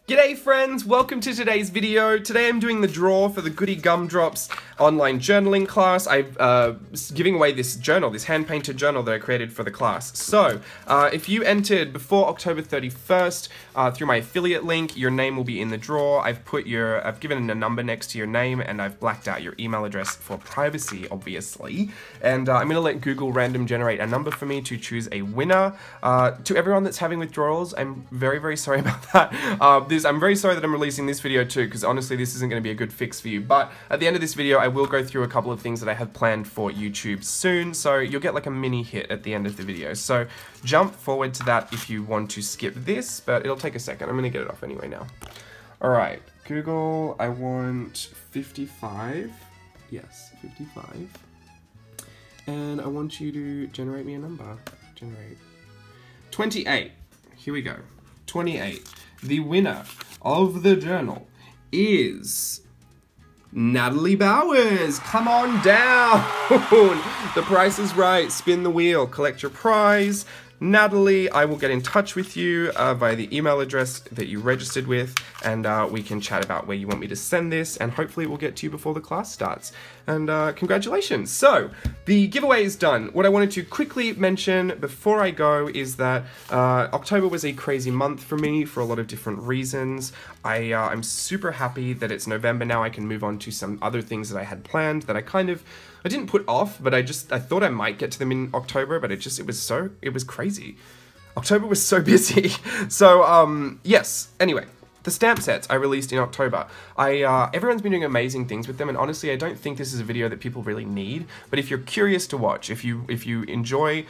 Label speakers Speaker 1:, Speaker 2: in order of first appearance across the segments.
Speaker 1: G'day friends, welcome to today's video. Today I'm doing the draw for the Goodie Gumdrops online journaling class. I'm giving away this journal, this hand-painted journal that I created for the class. So, if you entered before October 31st through my affiliate link, your name will be in the draw. I've given a number next to your name and I've blacked out your email address for privacy, obviously. And I'm gonna let Google random generate a number for me to choose a winner. To everyone that's having withdrawals, I'm very, very sorry about that. I'm very sorry that I'm releasing this video too, because honestly this isn't going to be a good fix for you, but at the end of this video I will go through a couple of things that I have planned for YouTube soon, so you'll get like a mini hit at the end of the video. So jump forward to that if you want to skip this, but it'll take a second. I'm going to get it off anyway now. Alright, Google, I want 55, yes, 55, and I want you to generate me a number. Generate 28. Here we go. 28. The winner of the journal is Natalie Bowers. Come on down. The price is right. Spin the wheel. Collect your prize. Natalie, I will get in touch with you via the email address that you registered with, and we can chat about where you want me to send this, and hopefully we'll get to you before the class starts. And congratulations. So, the giveaway is done. What I wanted to quickly mention before I go is that October was a crazy month for me for a lot of different reasons. I'm super happy that it's November now. I can move on to some other things that I had planned that I didn't put off, but I thought I might get to them in October, but it was crazy. October was so busy. So, yes, anyway, the stamp sets I released in October. Everyone's been doing amazing things with them, and honestly, I don't think this is a video that people really need, but if you're curious to watch, if you enjoy,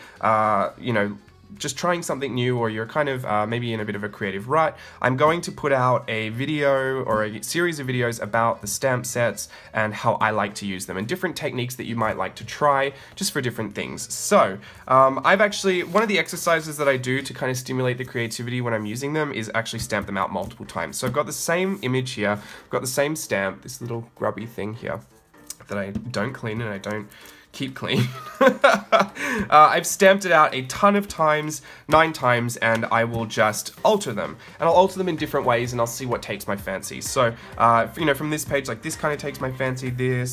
Speaker 1: you know, just trying something new, or you're kind of maybe in a bit of a creative rut, I'm going to put out a video or a series of videos about the stamp sets and how I like to use them and different techniques that you might like to try just for different things. So I've actually, one of the exercises that I do to kind of stimulate the creativity when I'm using them is actually stamp them out multiple times. So I've got the same image here, I've got the same stamp, this little grubby thing here that I don't clean and I don't keep clean. I've stamped it out a ton of times, 9 times, and I will just alter them. And I'll alter them in different ways, and I'll see what takes my fancy. So, you know, from this page, like this kind of takes my fancy,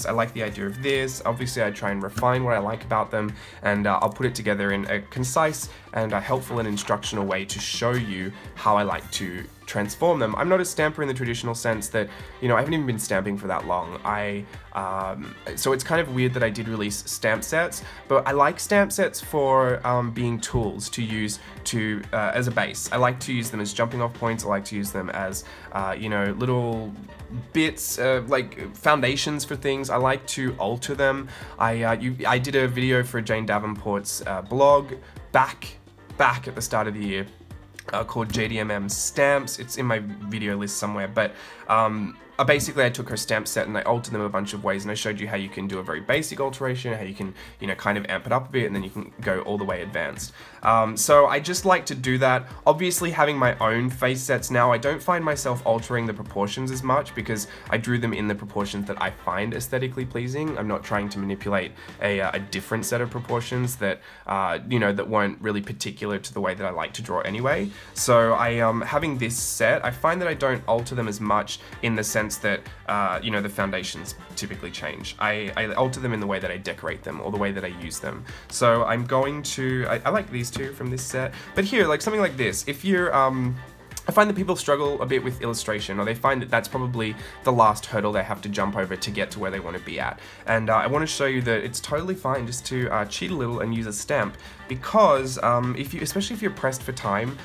Speaker 1: I like the idea of this. Obviously, I try and refine what I like about them, and I'll put it together in a concise and a helpful and instructional way to show you how I like to transform them. I'm not a stamper in the traditional sense that, you know, I haven't even been stamping for that long. So it's kind of weird that I did release stamp sets, but I like stamp sets for being tools to use as a base. I like to use them as jumping off points. I like to use them as, you know, little bits, like foundations for things. I like to alter them. I did a video for Jane Davenport's blog back at the start of the year, called JDMM Stamps. It's in my video list somewhere, but basically I took her stamp set and I altered them a bunch of ways, and I showed you how you can do a very basic alteration, how you can, you know, kind of amp it up a bit, and then you can go all the way advanced. So I just like to do that. Obviously, having my own face sets now, I don't find myself altering the proportions as much because I drew them in the proportions that I find aesthetically pleasing. I'm not trying to manipulate a different set of proportions that, you know, that weren't really particular to the way that I like to draw anyway. So having this set, I find that I don't alter them as much in the sense that, you know, the foundations typically change. I alter them in the way that I decorate them or the way that I use them. So I'm going to, I like these two from this set, but here, like something like this, if you're, I find that people struggle a bit with illustration, or they find that that's probably the last hurdle they have to jump over to get to where they want to be at. And I want to show you that it's totally fine just to cheat a little and use a stamp, because especially if you're pressed for time,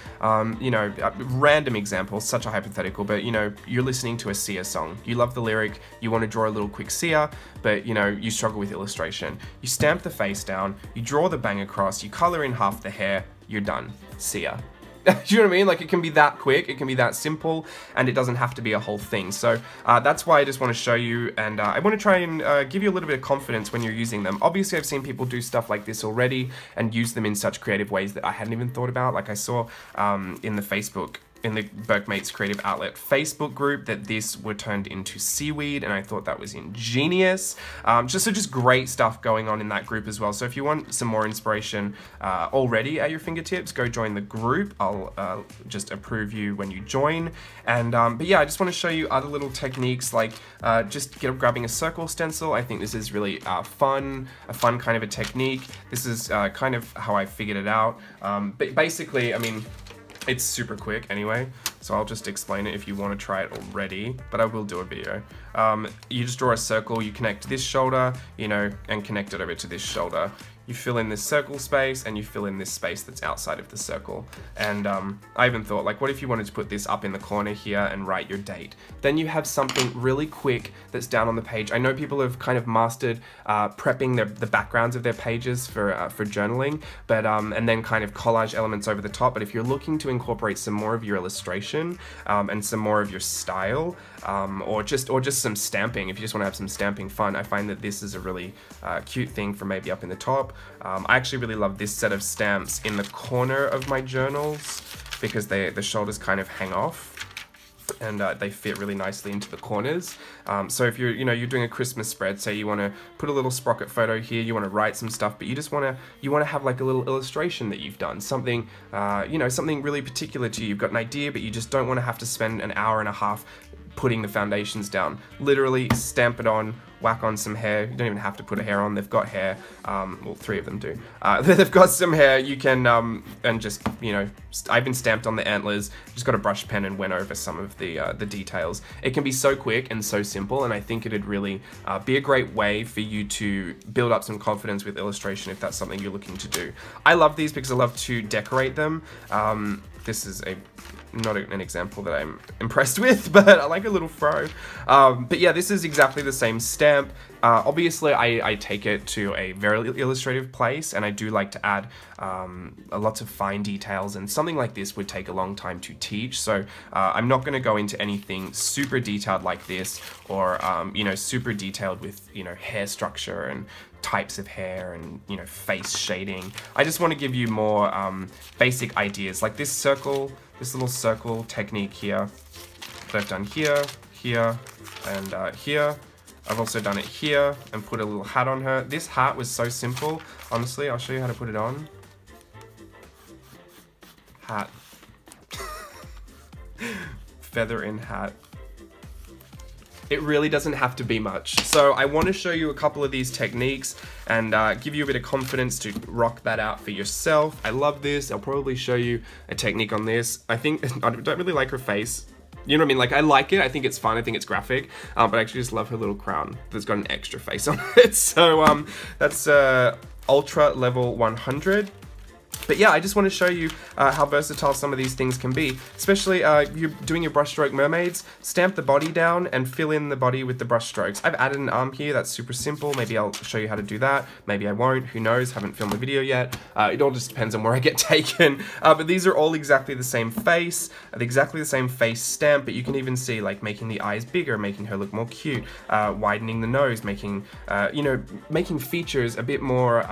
Speaker 1: you know, random example, such a hypothetical, but you know, you're listening to a Sia song, you love the lyric, you want to draw a little quick Sia, but you know, you struggle with illustration. You stamp the face down, you draw the bang across, you color in half the hair, you're done. Sia. Do you know what I mean? Like, it can be that quick, it can be that simple, and it doesn't have to be a whole thing. So that's why I just want to show you, and I want to try and give you a little bit of confidence when you're using them. Obviously, I've seen people do stuff like this already and use them in such creative ways that I hadn't even thought about. Like I saw in the Facebook in the Burke Mates Creative Outlet Facebook group that this were turned into seaweed, and I thought that was ingenious. Just great stuff going on in that group as well. So if you want some more inspiration already at your fingertips, go join the group. I'll just approve you when you join. And but yeah, I just want to show you other little techniques like just grabbing a circle stencil. I think this is really a fun kind of a technique. This is kind of how I figured it out. But basically, I mean, it's super quick anyway, so I'll just explain it if you want to try it already, but I will do a video. You just draw a circle, you connect this shoulder, you know, and connect it over to this shoulder. You fill in this circle space, and you fill in this space that's outside of the circle. And I even thought, like, what if you wanted to put this up in the corner here and write your date? Then you have something really quick that's down on the page. I know people have kind of mastered prepping the backgrounds of their pages for journaling, but and then kind of collage elements over the top. But if you're looking to incorporate some more of your illustration and some more of your style, or just some stamping, if you just want to have some stamping fun, I find that this is a really cute thing for maybe up in the top. I actually really love this set of stamps in the corner of my journals because the shoulders kind of hang off and they fit really nicely into the corners. So if you're doing a Christmas spread, say you want to put a little sprocket photo here, you want to write some stuff, but you want to have like a little illustration that you've done, something something really particular to you. You've got an idea, but you just don't want to have to spend an hour and a half putting the foundations down. Literally stamp it on, whack on some hair. You don't even have to put a hair on, they've got hair. Well, 3 of them do. They've got some hair, you can, and just, I've been stamped on the antlers, just got a brush pen and went over some of the details. It can be so quick and so simple, and I think it'd really be a great way for you to build up some confidence with illustration if that's something you're looking to do. I love these because I love to decorate them. This is not an example that I'm impressed with, but I like a little fro. But yeah, this is exactly the same stamp. Obviously, I take it to a very illustrative place, and I do like to add lots of fine details, and something like this would take a long time to teach, so I'm not going to go into anything super detailed like this, or super detailed with hair structure and types of hair and face shading. I just want to give you more basic ideas, like this little circle technique here that I've done here, and here. I've also done it here and put a little hat on her. This hat was so simple, honestly. I'll show you how to put it on. Hat. Feather in hat. It really doesn't have to be much. So I want to show you a couple of these techniques and give you a bit of confidence to rock that out for yourself. I love this. I'll probably show you a technique on this. I don't really like her face. You know what I mean? Like, I like it. I think it's fun. I think it's graphic. But I actually just love her little crown that's got an extra face on it. So that's Ultra Level 100. But yeah, I just want to show you how versatile some of these things can be. Especially you're doing your brushstroke mermaids, stamp the body down and fill in the body with the brush strokes. I've added an arm here, that's super simple. Maybe I'll show you how to do that. Maybe I won't, who knows, haven't filmed a video yet. It all just depends on where I get taken. But these are all exactly the same face, exactly the same face stamp, but you can even see like making the eyes bigger, making her look more cute, widening the nose, making, making features a bit more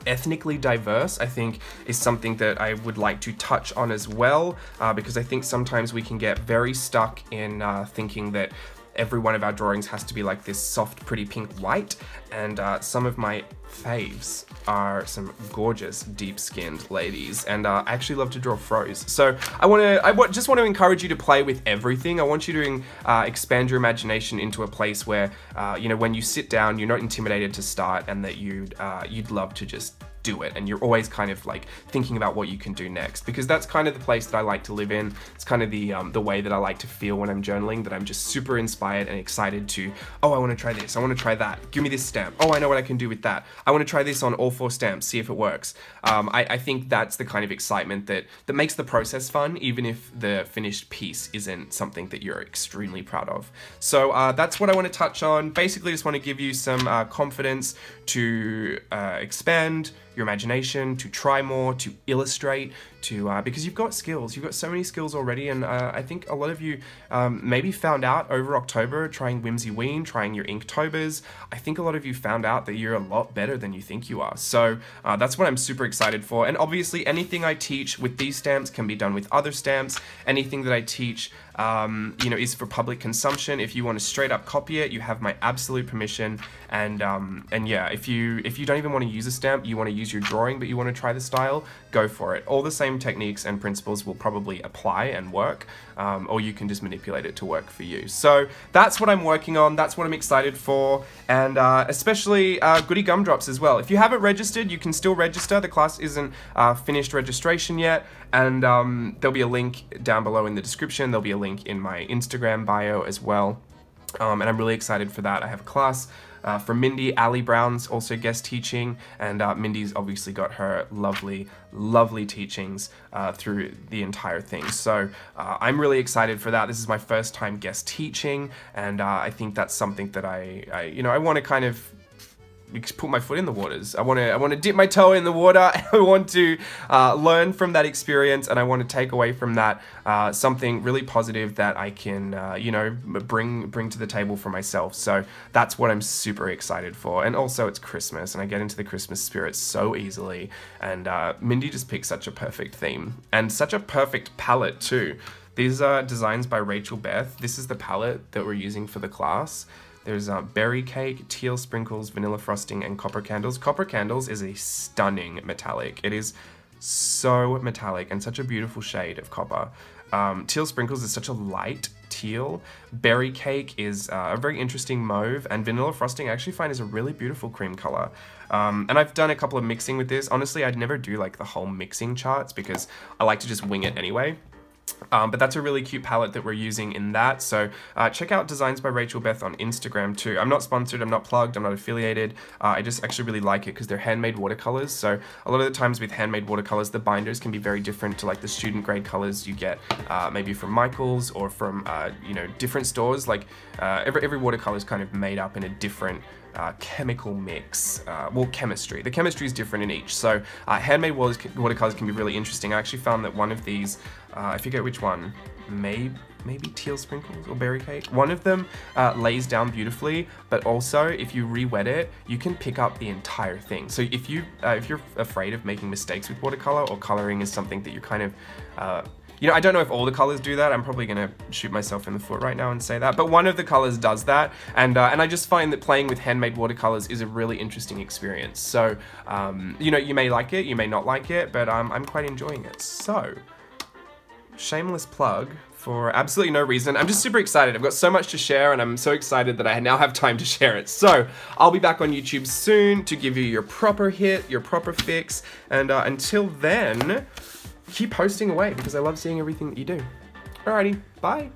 Speaker 1: ethnically diverse, I think, is something that I would like to touch on as well, because I think sometimes we can get very stuck in thinking that every one of our drawings has to be like this soft, pretty pink white, and some of my faves are some gorgeous, deep-skinned ladies, and I actually love to draw froze. So I just want to encourage you to play with everything. I want you to expand your imagination into a place where, when you sit down, you're not intimidated to start, and that you'd love to just do it, and you're always kind of like thinking about what you can do next, because that's kind of the place that I like to live in. It's kind of the way that I like to feel when I'm journaling, that I'm just super inspired and excited to, oh, I want to try this, I want to try that, give me this stamp, oh, I know what I can do with that, I want to try this on all 4 stamps, see if it works. I think that's the kind of excitement that makes the process fun, even if the finished piece isn't something that you're extremely proud of. So that's what I want to touch on. Basically just want to give you some confidence to expand your imagination, to try more, to illustrate, to, because you've got skills, you've got so many skills already, and I think a lot of you maybe found out over October trying Whimsy Ween, trying your Inktober's. I think a lot of you found out that you're a lot better than you think you are. So that's what I'm super excited for. And obviously anything I teach with these stamps can be done with other stamps. Anything that I teach you know, is for public consumption. If you want to straight up copy it, you have my absolute permission. And yeah, if you don't even want to use a stamp, you want to use your drawing, but you want to try the style, go for it. All the same techniques and principles will probably apply and work, or you can just manipulate it to work for you. So that's what I'm working on. That's what I'm excited for, and especially Goodie Gumdrops as well. If you haven't registered, you can still register. The class isn't finished registration yet, and there'll be a link down below in the description. There'll be a link in my Instagram bio as well, and I'm really excited for that. I have a class from Mindy. Ali Brown's also guest teaching, and Mindy's obviously got her lovely, lovely teachings through the entire thing. So I'm really excited for that. This is my first time guest teaching, and I think that's something that I want to kind of put my foot in the waters. I want to dip my toe in the water. I want to learn from that experience, and I want to take away from that something really positive that I can you know, bring to the table for myself. So that's what I'm super excited for. And also it's Christmas, and I get into the Christmas spirit so easily, and Mindy just picked such a perfect theme and such a perfect palette too. These are designs by Rachel Beth. This is the palette that we're using for the class. There's berry cake, teal sprinkles, vanilla frosting, and copper candles. Copper candles is a stunning metallic. It is so metallic and such a beautiful shade of copper. Teal sprinkles is such a light teal. Berry cake is a very interesting mauve, and vanilla frosting I actually find is a really beautiful cream color. And I've done a couple of mixing with this. Honestly, I'd never do like the whole mixing charts because I like to just wing it anyway. But that's a really cute palette that we're using in that. So check out Designs by Rachel Beth on Instagram too. I'm not sponsored, I'm not plugged, I'm not affiliated. I just actually really like it because they're handmade watercolors. So a lot of the times with handmade watercolors, the binders can be very different to like the student grade colors you get maybe from Michael's or from you know, different stores. Like every watercolor is kind of made up in a different chemical mix, well, chemistry. The chemistry is different in each. So handmade watercolors can be really interesting. I actually found that one of these, I forget which one, maybe teal sprinkles or berry cake. One of them lays down beautifully, but also if you re-wet it, you can pick up the entire thing. So if you're afraid of making mistakes with watercolor, or coloring is something that you're kind of you know, I don't know if all the colors do that. I'm probably gonna shoot myself in the foot right now and say that, but one of the colors does that, and I just find that playing with handmade watercolors is a really interesting experience. So, you know, you may like it, you may not like it, but I'm quite enjoying it. So, shameless plug for absolutely no reason. I'm just super excited. I've got so much to share, and I'm so excited that I now have time to share it. So, I'll be back on YouTube soon to give you your proper hit, your proper fix, and until then, keep posting away because I love seeing everything that you do. Alrighty, bye.